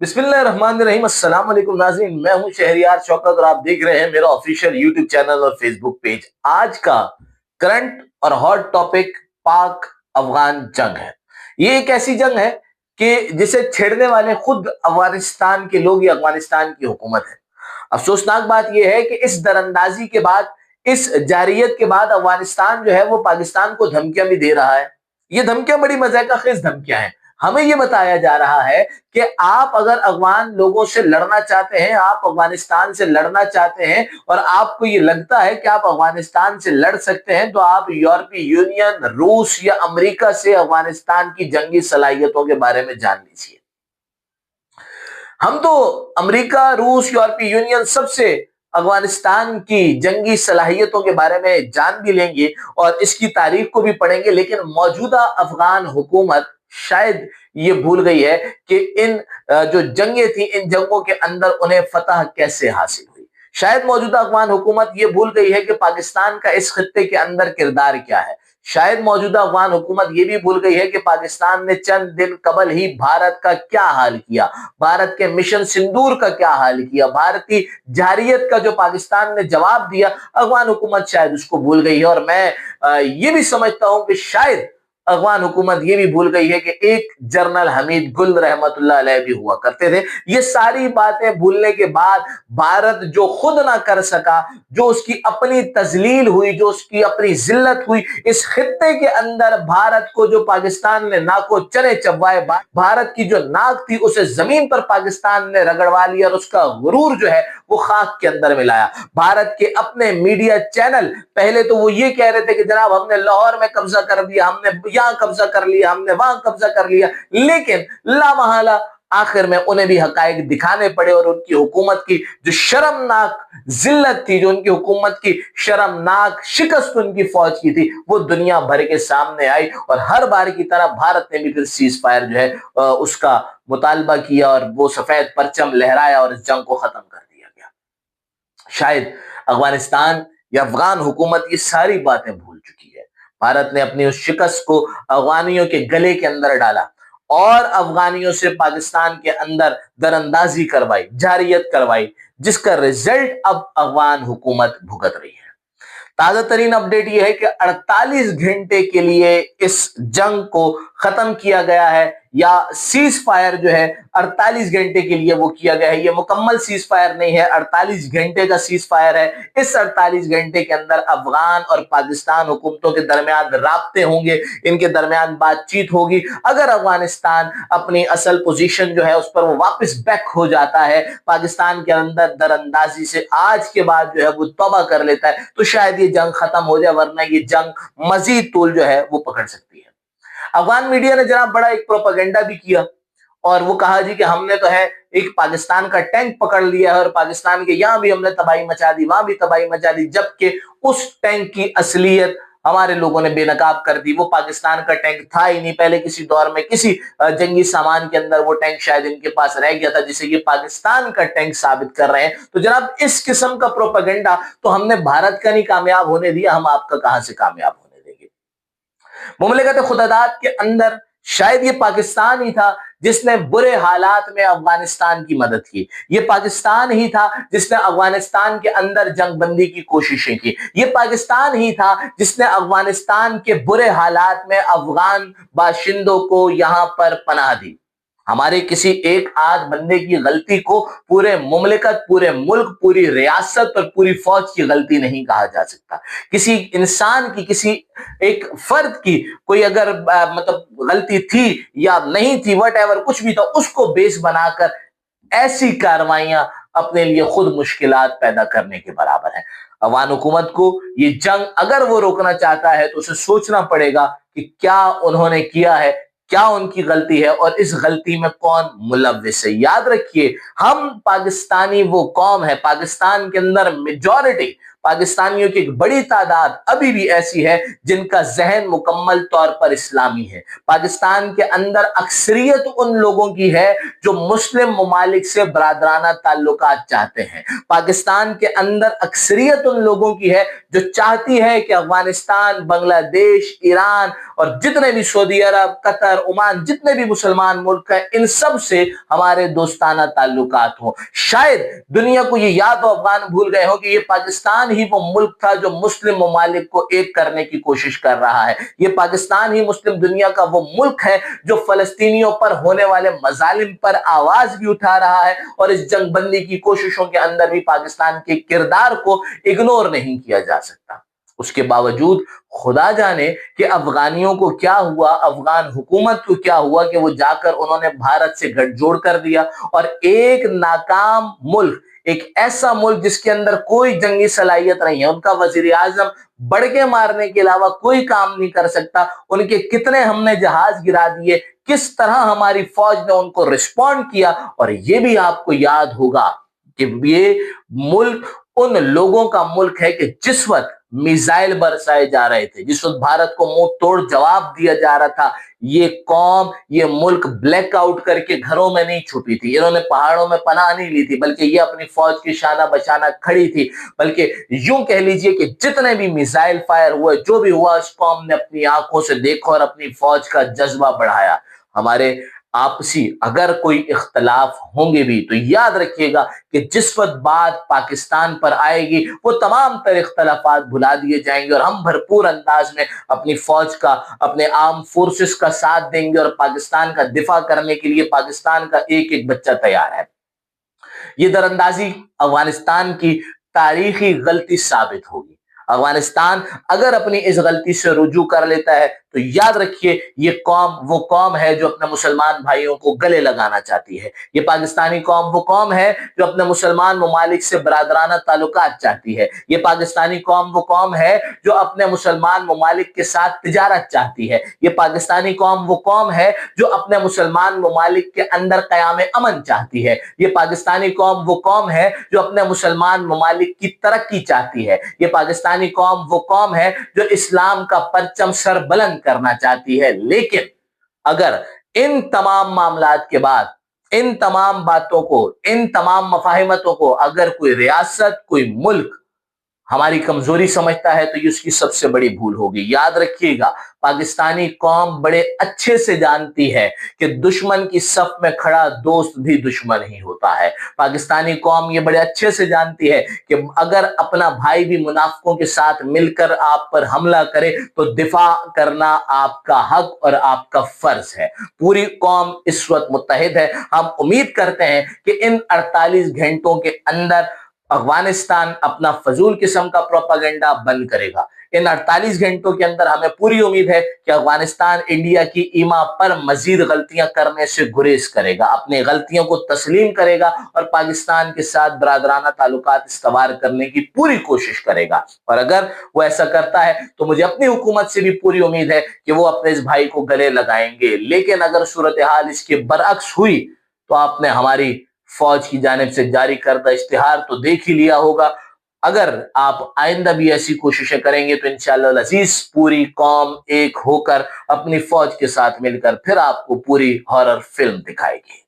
बिस्मिल्लाहिर्रहमानिर्रहीम। अस्सलाम वालेकुम नाज़रीन, मैं हूं शहरियार शौकत और आप देख रहे हैं मेरा ऑफिशियल यूट्यूब चैनल और फेसबुक पेज। आज का करंट और हॉट टॉपिक पाक अफगान जंग है। ये एक ऐसी जंग है कि जिसे छेड़ने वाले खुद अफगानिस्तान के लोग या अफगानिस्तान की हुकूमत है। अफसोसनाक बात यह है कि इस दरअंदाजी के बाद, इस जारियत के बाद अफगानिस्तान जो है वो पाकिस्तान को धमकियां भी दे रहा है। ये धमकियां बड़ी मज़ाक़ खेज धमकियां हैं। हमें ये बताया जा रहा है कि आप अगर अफगान लोगों से लड़ना चाहते हैं, आप अफगानिस्तान से लड़ना चाहते हैं और आपको ये लगता है कि आप अफगानिस्तान से लड़ सकते हैं, तो आप यूरोपीय यूनियन, रूस या अमेरिका से अफगानिस्तान की जंगी सलाहियतों के बारे में जान लीजिए। हम तो अमेरिका, रूस, यूरोपीय यूनियन सबसे अफगानिस्तान की जंगी सलाहियतों के बारे में जान भी लेंगे और इसकी तारीख को भी पढ़ेंगे, लेकिन मौजूदा अफगान हुकूमत शायद ये भूल गई है कि इन जो जंगें थी, इन जंगों के अंदर उन्हें फतह कैसे हासिल हुई। शायद मौजूदा अफगान हुकूमत ये भूल गई है कि पाकिस्तान का इस खित्ते के अंदर किरदार क्या है। शायद मौजूदा अफगान हुकूमत ये भी भूल गई है कि पाकिस्तान ने चंद दिन कबल ही भारत का क्या हाल किया, भारत के मिशन सिंदूर का क्या हाल किया, भारतीय जारियत का जो पाकिस्तान ने जवाब दिया, अफगान हुकूमत शायद उसको भूल गई है। और मैं ये भी समझता हूं कि शायद अफगान हुकूमत ये भी भूल गई है कि एक जनरल हमीद गुल रहमतुल्लाह अलैह भी हुआ करते थे। ये सारी बातें भूलने के बाद भारत जो खुद ना कर सका, जो उसकी अपनी तजलील हुई, जो उसकी अपनी जिल्लत हुई, इस खित्ते के अंदर भारत को जो पाकिस्तान ने नाको चने चबवाए, भारत की जो नाक थी उसे जमीन पर पाकिस्तान ने रगड़वा लिया और उसका गुरूर जो है वो खाक के अंदर मिलाया। भारत के अपने मीडिया चैनल पहले तो वो ये कह रहे थे कि जनाब हमने लाहौर में कब्जा कर दिया, हमने यहां कब्जा कर लिया, हमने वहां कब्जा कर लिया, लेकिन लामहला आखिर में उन्हें भी हकायक दिखाने पड़े और उनकी हुकूमत की जो शर्मनाक जिल्लत थी, जो उनकी हुकूमत की शर्मनाक शिकस्त उनकी फौज की थी, वो दुनिया भर के सामने आई। और हर बार की तरह भारत ने भी फिर सीज फायर जो है उसका मुतालबा किया और वो सफेद परचम लहराया और इस जंग को खत्म कर दिया गया। शायद अफगानिस्तान या अफगान हुकूमत ये सारी बातें भूल चुकी है। भारत ने अपनी उस शिकस्त को अफगानियों के गले के अंदर डाला और अफगानियों से पाकिस्तान के अंदर दरअंदाजी करवाई, जारियत करवाई, जिसका रिजल्ट अब अफगान हुकूमत भुगत रही है। ताजा तरीन अपडेट यह है कि 48 घंटे के लिए इस जंग को खत्म किया गया है, या सीज फायर जो है 48 घंटे के लिए वो किया गया है। ये मुकम्मल सीज फायर नहीं है, 48 घंटे का सीज फायर है। इस 48 घंटे के अंदर अफगान और पाकिस्तान हुकूमतों के दरमियान राब्ते होंगे, इनके दरमियान बातचीत होगी। अगर अफगानिस्तान अपनी असल पोजीशन जो है उस पर वो वापस बैक हो जाता है, पाकिस्तान के अंदर दरअंदाजी से आज के बाद जो है वो तौबा कर लेता है, तो शायद ये जंग खत्म हो जाए, वरना ये जंग मजीद तूल जो है वो पकड़ सकती है। अफगान मीडिया ने जनाब बड़ा एक प्रोपेगेंडा भी किया और वो कहा जी कि हमने तो है एक पाकिस्तान का टैंक पकड़ लिया है और पाकिस्तान के यहां भी हमने तबाही मचा दी, वहां भी तबाही मचा दी, जबकि उस टैंक की असलियत हमारे लोगों ने बेनकाब कर दी। वो पाकिस्तान का टैंक था ही नहीं, पहले किसी दौर में किसी जंगी सामान के अंदर वो टैंक शायद इनके पास रह गया था, जिसे ये पाकिस्तान का टैंक साबित कर रहे हैं। तो जनाब इस किस्म का प्रोपेगेंडा तो हमने भारत का नहीं कामयाब होने दिया, हम आपका कहां से कामयाब होने देंगे। मुमलिकत खुदादाद के अंदर शायद ये पाकिस्तान ही था जिसने बुरे हालात में अफगानिस्तान की मदद की। ये पाकिस्तान ही था जिसने अफगानिस्तान के अंदर जंगबंदी की कोशिशें की। ये पाकिस्तान ही था जिसने अफगानिस्तान के बुरे हालात में अफगान बाशिंदों को यहां पर पनाह दी। हमारे किसी एक आध बंदे की गलती को पूरे मुमलिकत, पूरे मुल्क, पूरी रियासत और पूरी फौज की गलती नहीं कहा जा सकता। किसी इंसान की, किसी एक फर्द की कोई अगर मतलब गलती थी या नहीं थी, वट एवर कुछ भी था, उसको बेस बनाकर ऐसी कार्रवाइयां अपने लिए खुद मुश्किलात पैदा करने के बराबर है। अफगान हुकूमत को ये जंग अगर वो रोकना चाहता है तो उसे सोचना पड़ेगा कि क्या उन्होंने किया है, क्या उनकी गलती है और इस गलती में कौन मुलव्विस है। याद रखिए, हम पाकिस्तानी वो कौम है, पाकिस्तान के अंदर मेजॉरिटी, पाकिस्तानियों की एक बड़ी तादाद अभी भी ऐसी है जिनका जहन मुकम्मल तौर पर इस्लामी है। पाकिस्तान के अंदर अक्सरियत उन लोगों की है जो मुस्लिम ममालिक से बरादराना ताल्लुकात चाहते हैं। पाकिस्तान के अंदर अक्सरियत उन लोगों की है जो चाहती है कि अफगानिस्तान, बांग्लादेश, ईरान और जितने भी सऊदी अरब, कतर, ओमान, जितने भी मुसलमान मुल्क हैं, इन सब से हमारे दोस्ताना ताल्लुकात हो। शायद दुनिया को ये याद हो, अफगान भूल गए हो कि ये पाकिस्तान ही वो मुल्क था जो मुस्लिम ममालिक को एक करने की कोशिश कर रहा है। ये पाकिस्तान ही मुस्लिम दुनिया का वो मुल्क है जो फलस्तीनियों पर होने वाले मजालिम पर आवाज भी उठा रहा है, और इस जंगबंदी की कोशिशों के अंदर भी पाकिस्तान के किरदार को इग्नोर नहीं किया जा सकता। उसके बावजूद खुदा जाने कि अफगानियों को क्या हुआ, अफगान हुकूमत को क्या हुआ कि वो जाकर उन्होंने भारत से गठजोड़ कर दिया और एक नाकाम मुल्क, एक ऐसा मुल्क जिसके अंदर कोई जंगी सलाहियत नहीं है, उनका वजीर आजम बड़के मारने के अलावा कोई काम नहीं कर सकता, उनके कितने हमने जहाज गिरा दिए, किस तरह हमारी फौज ने उनको रिस्पॉन्ड किया। और ये भी आपको याद होगा कि ये मुल्क उन लोगों का मुल्क है कि जिस वक्त मिसाइल बरसाए जा रहे थे, जिस वक्त भारत को मुंह तोड़ जवाब दिया जा रहा था, ये कौम, ये मुल्क ब्लैकआउट करके घरों में नहीं छुपी थी, इन्होंने पहाड़ों में पनाह नहीं ली थी, बल्कि ये अपनी फौज की शाना बचाना खड़ी थी। बल्कि यूं कह लीजिए कि जितने भी मिसाइल फायर हुए, जो भी हुआ, उस कौम ने अपनी आंखों से देखा और अपनी फौज का जज्बा बढ़ाया। हमारे आपसी अगर कोई इख्तलाफ होंगे भी तो याद रखिएगा कि जिस वक्त बात पाकिस्तान पर आएगी वो तमाम तर इख्तलाफात भुला दिए जाएंगे और हम भरपूर अंदाज में अपनी फौज का, अपने आर्म फोर्सेस का साथ देंगे और पाकिस्तान का दिफा करने के लिए पाकिस्तान का एक एक बच्चा तैयार है। ये दरअंदाजी अफगानिस्तान की तारीखी गलती साबित होगी। अफगानिस्तान अगर अपनी इस गलती से रुजू कर लेता है तो याद रखिए ये कौम वो कौम है जो अपने मुसलमान भाइयों को गले लगाना चाहती है। ये पाकिस्तानी कौम वो कौम है जो अपने मुसलमान ममालिक से बरादराना ताल्लुकात चाहती है। ये पाकिस्तानी कौम वो कौम है जो अपने मुसलमान ममालिक के साथ तिजारत चाहती है। ये पाकिस्तानी कौम वो कौम है जो अपने मुसलमान ममालिक के अंदर क़याम अमन चाहती है। ये पाकिस्तानी कौम वो कौम है जो अपने मुसलमान ममालिक की तरक्की चाहती है। ये पाकिस्तानी कौम वो कौम है जो इस्लाम का परचम सर बुलंद करना चाहती है। लेकिन अगर इन तमाम मामलात के बाद, इन तमाम बातों को, इन तमाम मफाहिमतों को अगर कोई रियासत, कोई मुल्क हमारी कमजोरी समझता है तो ये उसकी सबसे बड़ी भूल होगी। याद रखिएगा, पाकिस्तानी कौम बड़े अच्छे से जानती है कि दुश्मन की सफ में खड़ा दोस्त भी दुश्मन ही होता है। पाकिस्तानी कौम ये बड़े अच्छे से जानती है कि अगर अपना भाई भी मुनाफिकों के साथ मिलकर आप पर हमला करे तो दिफा करना आपका हक और आपका फर्ज है। पूरी कौम इस वक्त मुत्तहिद है। हम उम्मीद करते हैं कि इन 48 घंटों के अंदर अफगानिस्तान अपना फजूल किस्म का प्रोपागेंडा बंद करेगा। इन 48 घंटों के अंदर हमें पूरी उम्मीद है कि अफगानिस्तान इंडिया की ईमा पर मजीद गलतियां करने से गुरेज करेगा, अपनी गलतियों को तस्लीम करेगा और पाकिस्तान के साथ बरादराना ताल्लुकात इस्तवार करने की पूरी कोशिश करेगा। और अगर वो ऐसा करता है तो मुझे अपनी हुकूमत से भी पूरी उम्मीद है कि वो अपने इस भाई को गले लगाएंगे। लेकिन अगर सूरत हाल इसके बरअक्स हुई तो आपने हमारी फौज की जानिब से जारी करदा इश्तिहार तो देख ही लिया होगा। अगर आप आइंदा भी ऐसी कोशिशें करेंगे तो इंशाअल्लाह अजीज पूरी कौम एक होकर अपनी फौज के साथ मिलकर फिर आपको पूरी हॉरर फिल्म दिखाएगी।